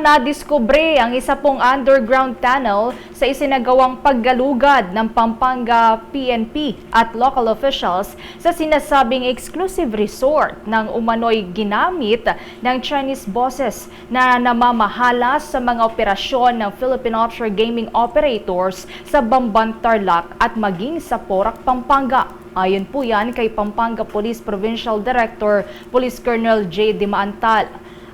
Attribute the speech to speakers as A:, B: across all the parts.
A: Nadiskubre ang isa pong underground tunnel sa isinagawang paggalugad ng Pampanga PNP at local officials sa sinasabing exclusive resort ng umano'y ginamit ng Chinese bosses na namamahala sa mga operasyon ng Philippine Offshore Gaming Operators sa Bamban, Tarlac at maging sa Porac, Pampanga. Ayon po yan kay Pampanga Police Provincial Director Police Colonel J. Dimaantal.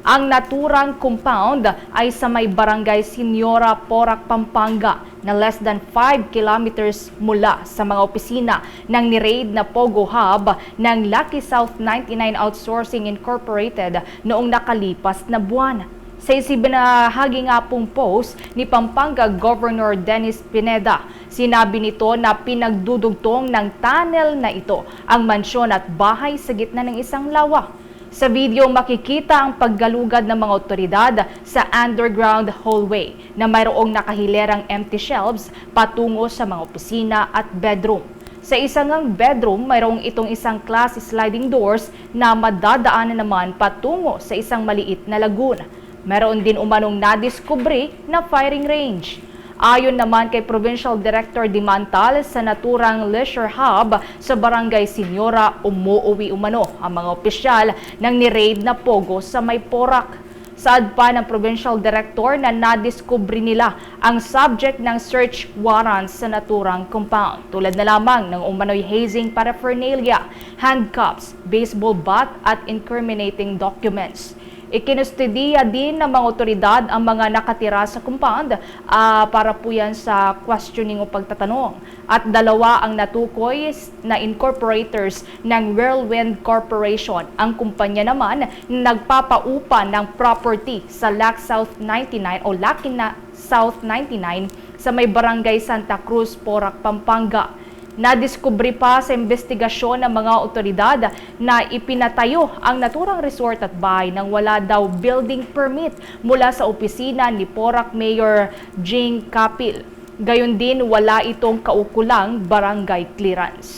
A: Ang naturang compound ay sa may barangay Señora, Porac, Pampanga na less than 5 kilometers mula sa mga opisina ng ni-raid na Pogo Hub ng Lucky South 99 Outsourcing Incorporated noong nakalipas na buwan. Sa ibinahagi nga pong post ni Pampanga Governor Dennis Pineda, sinabi nito na pinagdudugtong ng tunnel na ito ang mansyon at bahay sa gitna ng isang lawa. Sa video, makikita ang paggalugad ng mga otoridad sa underground hallway na mayroong nakahilerang empty shelves patungo sa mga opisina at bedroom. Sa isang bedroom, mayroong itong isang class sliding doors na madadaanan naman patungo sa isang maliit na lagoon. Mayroon din umanong nadiskubre na firing range. Ayon naman kay Provincial Director Dimaantal, sa naturang leisure hub sa Barangay Señora, umuuwi umano ang mga opisyal ng ni-raid na Pogo sa may Porac. Saad pa ng Provincial Director na nadiskubre nila ang subject ng search warrants sa naturang compound, tulad na lamang ng umano'y hazing paraphernalia, handcuffs, baseball bat at incriminating documents. Ikinustodiya din ng mga otoridad ang mga nakatira sa compound para po yan sa questioning o pagtatanong. At dalawa ang natukoy na incorporators ng Whirlwind Corporation. Ang kumpanya naman nagpapaupa ng property sa Lucky South 99 o Lucky South 99 sa may barangay Santa Cruz, Porac, Pampanga. Nadiskubre pa sa investigasyon ng mga otoridad na ipinatayo ang naturang resort at bahay nang wala daw building permit mula sa opisina ni Porac Mayor Jing Capil. Gayon din, wala itong kaukulang barangay clearance.